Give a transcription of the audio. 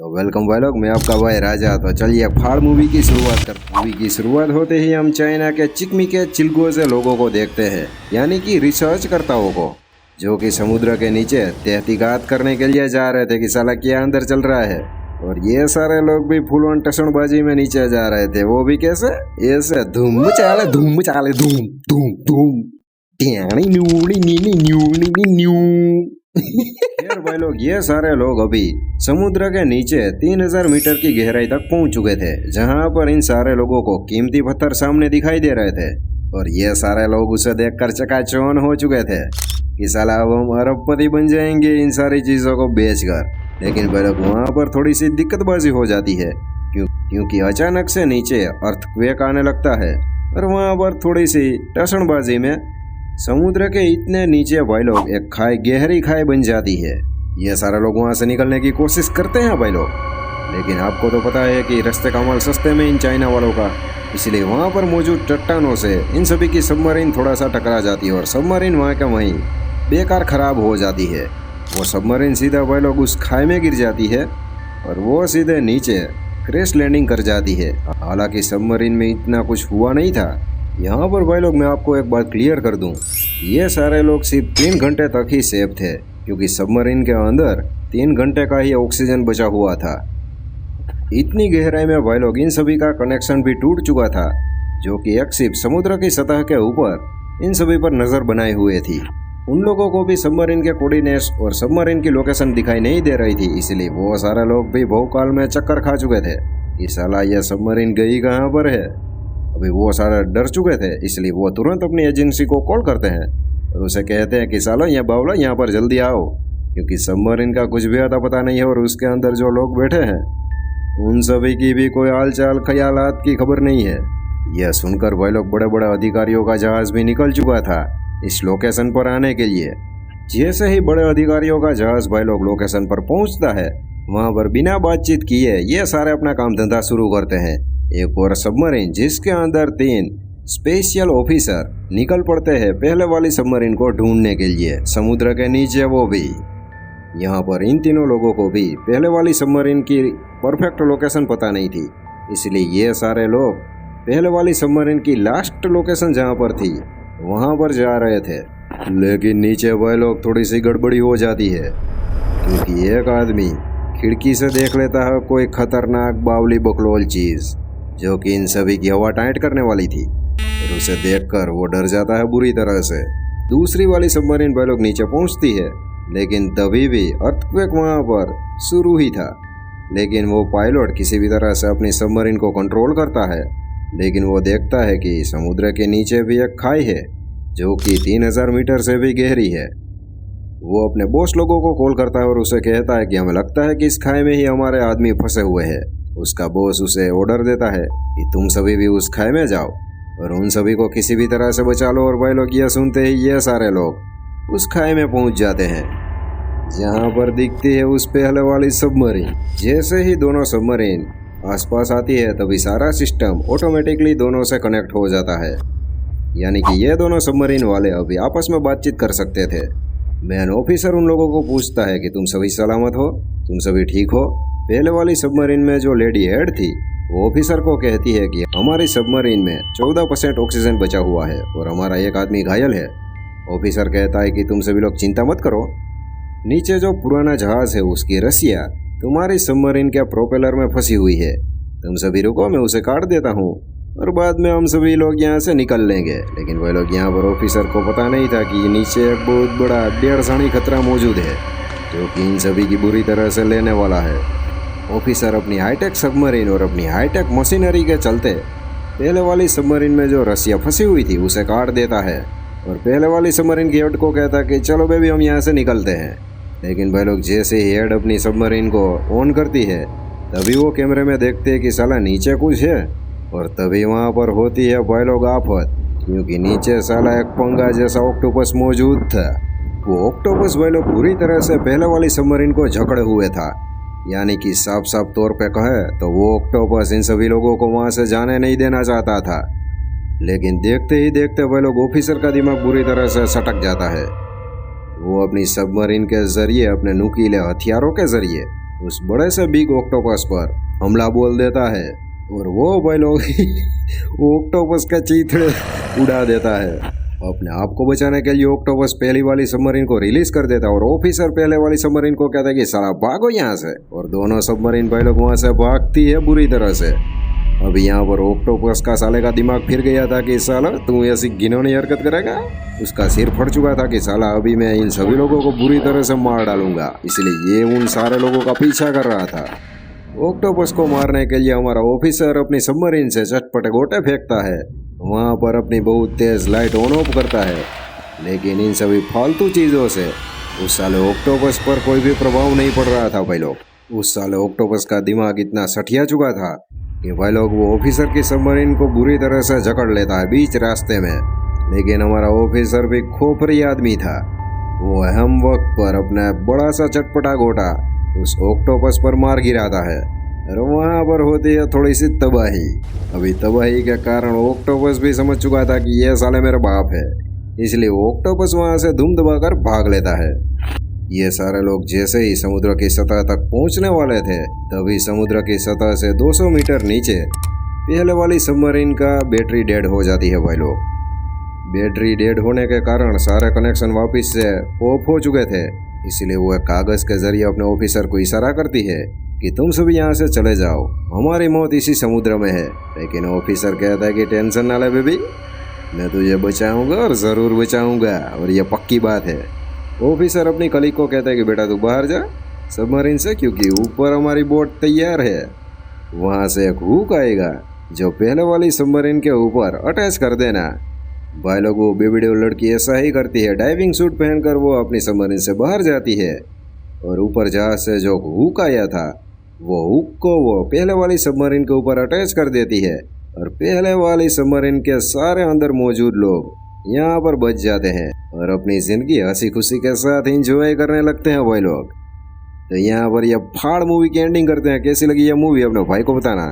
तो वेलकम भाई लोग, मैं आपका भाई राजा। तो चलिए फाड़ मूवी की शुरुआत करते। मूवी की शुरुआत होते ही हम चाइना के चिकमी के चिल्गो से लोगों को देखते हैं, यानी कि रिसर्च करताओं को, जो कि समुद्र के नीचे तहकीकात करने के लिए जा रहे थे कि साला क्या अंदर चल रहा है। और ये सारे लोग भी फुल ऑन टसनबाजी में नीचे जा रहे थे। वो भी कैसे? ऐसे धूम चाले धूम चाले धूम धूम धूम ट्याणी न्यूनी नीनी न्यूनी न्यू। यार भाई लोग, ये सारे लोग अभी समुद्र के नीचे 3000 मीटर की गहराई तक पहुंच चुके थे, जहां पर इन सारे लोगों को कीमती पत्थर सामने दिखाई दे रहे थे। और ये सारे लोग उसे देखकर चकाचौंध हो चुके थे कि साला अब हम अरबपति बन जाएंगे इन सारी चीजों को बेचकर। लेकिन भाई लोग, वहां पर थोड़ी सी दिक्कतबाजी हो जाती है, क्योंकि अचानक से नीचे अर्थक्वेक आने लगता है। और वहां पर थोड़ी सी टसनबाजी में समुद्र के इतने नीचे भाई लोग एक खाई, गहरी खाई बन जाती है। ये सारे लोग वहां से निकलने की कोशिश करते हैं भाई लोग, लेकिन आपको तो पता है कि रास्ते का माल सस्ते में इन चाइना वालों का, इसलिए वहां पर मौजूद चट्टानों से इन सभी की सबमरीन थोड़ा सा टकरा जाती है और सबमरीन वहां का वहीं बेकार खराब हो जाती है। वो सबमरीन सीधा भाई लोग उस खाई में गिर जाती है और वो सीधे नीचे क्रैश लैंडिंग कर जाती है। हालांकि सबमरीन में इतना कुछ हुआ नहीं था। यहाँ पर भाई लोग मैं आपको एक बात क्लियर कर दूं, ये सारे लोग सिर्फ 3 घंटे तक ही सेफ थे, क्योंकि सबमरीन के अंदर 3 घंटे का ही ऑक्सीजन बचा हुआ था। इतनी गहराई में भाई लोग इन सभी का कनेक्शन भी टूट चुका था, जो कि एक शिप समुद्र की सतह के ऊपर इन सभी पर नजर बनाए हुए थी। उन लोगों को भी सबमरीन के कोऑर्डिनेट्स और सबमरीन की लोकेशन दिखाई नहीं दे रही थी, इसलिए वो सारे लोग भी बहुकाल में चक्कर खा चुके थे कि साला ये सबमरीन गई कहाँ पर है। अभी वो सारे डर चुके थे, इसलिए वो तुरंत अपनी एजेंसी को कॉल करते हैं और उसे कहते हैं कि सालो ये बावला यहाँ पर जल्दी आओ, क्योंकि सबमरीन का कुछ भी अता पता नहीं है और उसके अंदर जो लोग बैठे हैं उन सभी की भी कोई हाल चाल ख्यालात की खबर नहीं है। यह सुनकर भाई लोग बड़े बड़े अधिकारियों का जहाज भी निकल चुका था इस लोकेशन पर आने के लिए। जैसे ही बड़े अधिकारियों का जहाज भाई लोग लोकेशन पर पहुंचता है, वहां पर बिना बातचीत किए ये सारे अपना काम धंधा शुरू करते हैं। एक और सबमरीन जिसके अंदर 3 स्पेशल ऑफिसर निकल पड़ते हैं पहले वाली सबमरीन को ढूंढने के लिए समुद्र के नीचे। वो भी यहाँ पर इन तीनों लोगों को भी पहले वाली सबमरीन की परफेक्ट लोकेशन पता नहीं थी, इसलिए ये सारे लोग पहले वाली सबमरीन की लास्ट लोकेशन जहाँ पर थी वहाँ पर जा रहे थे। लेकिन नीचे वह लोग थोड़ी सी गड़बड़ी हो जाती है, क्योंकि एक आदमी खिड़की से देख लेता है कोई खतरनाक बावली बकलोल चीज, जो कि इन सभी की हवा टाइट करने वाली थी। और उसे देखकर वो डर जाता है बुरी तरह से। दूसरी वाली सबमरीन भाई लोग नीचे पहुंचती है, लेकिन तभी भी अर्थक्वेक वहां पर शुरू ही था। लेकिन वो पायलट किसी भी तरह से अपनी सबमरीन को कंट्रोल करता है, लेकिन वो देखता है कि समुद्र के नीचे भी एक खाई है जो कि 3000 मीटर से भी गहरी है। वो अपने बॉस लोगों को कॉल करता है और उसे कहता है कि हमें लगता है कि इस खाई में ही हमारे आदमी फंसे हुए हैं। उसका बॉस उसे ऑर्डर देता है कि तुम सभी भी उस खाई में जाओ और उन सभी को किसी भी तरह से बचा लो। और भाई लोग ये सुनते ही ये सारे लोग उस खाई में पहुंच जाते हैं, जहां पर दिखती है उस पहले वाली सबमरीन। जैसे ही दोनों सबमरीन आसपास आती है, तभी सारा सिस्टम ऑटोमेटिकली दोनों से कनेक्ट हो जाता है, यानी कि ये दोनों सबमरीन वाले अभी आपस में बातचीत कर सकते थे। मैन ऑफिसर उन लोगों को पूछता है कि तुम सभी सलामत हो, तुम सभी ठीक हो। पहले वाली सबमरीन में जो लेडी हेड थी वो ऑफिसर को कहती है कि हमारी सबमरीन में 14% ऑक्सीजन बचा हुआ है और हमारा एक आदमी घायल है। ऑफिसर कहता है कि तुम सभी लोग चिंता मत करो, नीचे जो पुराना जहाज है उसकी रस्सियाँ तुम्हारी सबमरीन के प्रोपेलर में फंसी हुई है, तुम सभी रुको, मैं उसे काट देता हूँ और बाद में हम सभी लोग यहाँ से निकल लेंगे। लेकिन वह लोग यहाँ पर ऑफिसर को पता नहीं था कि नीचे एक बहुत बड़ा डेढ़ खतरा मौजूद है, जो कि इन सभी की बुरी तरह से लेने वाला है। ऑफिसर अपनी हाईटेक सबमरीन और अपनी हाईटेक मशीनरी के चलते पहले वाली सबमरीन में जो रस्सियाँ फंसी हुई थी उसे काट देता है और पहले वाली सबमरीन की हेड को कहता है कि चलो बेबी हम यहाँ से निकलते हैं। लेकिन भाई लोग जैसे ही हेड अपनी सबमरीन को ऑन करती है, तभी वो कैमरे में देखते हैं कि साला नीचे कुछ है। और तभी वहाँ पर होती है भाई लोग आफत, क्योंकि नीचे साला एक पंगा जैसा ऑक्टोपस मौजूद था। वो ऑक्टोपस भाई लोग पूरी तरह से पहले वाली सबमरीन को जकड़े हुए था, यानी कि साफ साफ तौर पे कहे तो वो ऑक्टोपस इन सभी लोगों को वहाँ से जाने नहीं देना चाहता था। लेकिन देखते ही देखते भाई लोग ऑफिसर का दिमाग बुरी तरह से सटक जाता है। वो अपनी सबमरीन के जरिए, अपने नुकीले हथियारों के जरिए उस बड़े से बिग ऑक्टोपस पर हमला बोल देता है और वो भाई लोग वो ऑक्टोपस का चीथड़े उड़ा देता है। अपने आप को बचाने के लिए ऑक्टोपस पहली वाली सबमरीन को रिलीज कर देता है और ऑफिसर पहले वाली सबमरीन को कहता है कि साला भागो यहाँ से, और दोनों सबमरीन भाई लोग वहां से भागती है बुरी तरह से। अब यहाँ पर ऑक्टोपस का साले का दिमाग फिर गया था कि साला तू ऐसी घिनौनी हरकत करेगा। उसका सिर फट चुका था कि साला अभी मैं इन सभी लोगों को बुरी तरह से मार डालूंगा, इसलिए ये उन सारे लोगों का पीछा कर रहा था। ऑक्टोपस को मारने के लिए हमारा ऑफिसर अपनी सबमरीन से चटपटे गोटे फेंकता है, वहाँ पर अपनी बहुत तेज लाइट ऑन ऑफ करता है, लेकिन इन सभी फालतू चीज़ों से उस साले ऑक्टोपस पर कोई भी प्रभाव नहीं पड़ रहा था भाई लोग। उस साले ऑक्टोपस का दिमाग इतना सठिया चुका था कि भाई लोग वो ऑफिसर की सबमरीन को बुरी तरह से जकड़ लेता है बीच रास्ते में। लेकिन हमारा ऑफिसर भी खोपरी आदमी था, वो अहम वक्त पर अपना बड़ा सा चटपटा गोटा उस ऑक्टोपस पर मार गिराता है और वहाँ पर होती है थोड़ी सी तबाही। अभी तबाही के कारण ऑक्टोपस भी समझ चुका था कि ये साले मेरा बाप है, इसलिए ऑक्टोपस वहाँ से धूम दबाकर भाग लेता है। ये सारे लोग जैसे ही समुद्र की सतह तक पहुंचने वाले थे, तभी समुद्र की सतह से 200 मीटर नीचे पहले वाली सबमरीन का बैटरी डेड हो जाती है भाई लोग। बैटरी डेड होने के कारण सारे कनेक्शन वापस से ऑफ हो चुके थे, इसलिए वो कागज के जरिए अपने ऑफिसर को इशारा करती है कि तुम सभी यहाँ से चले जाओ, हमारी मौत इसी समुद्र में है। लेकिन ऑफिसर कहता है कि टेंशन ना ले बेबी, मैं तुझे बचाऊंगा और ज़रूर बचाऊंगा, और ये पक्की बात है। ऑफिसर अपनी कलीग को कहता है कि बेटा तू बाहर जा सबमरीन से, क्योंकि ऊपर हमारी बोट तैयार है, वहाँ से एक हुक आएगा जो पहले वाली सबमरीन के ऊपर अटैच कर देना। भाई लोग वो बेबी लड़की ऐसा ही करती है, डाइविंग सूट पहनकर वो अपनी सबमरीन से बाहर जाती है और ऊपर जहाज से जो हुक आया था वो हुक को वो पहले वाली सबमरीन के ऊपर अटैच कर देती है, और पहले वाली सबमरीन के सारे अंदर मौजूद लोग यहाँ पर बच जाते हैं और अपनी ज़िंदगी हंसी खुशी के साथ एंजॉय करने लगते हैं भाई लोग। तो यहाँ पर ये फाड़ मूवी की एंडिंग करते हैं। कैसी लगी ये मूवी अपने भाई को बताना।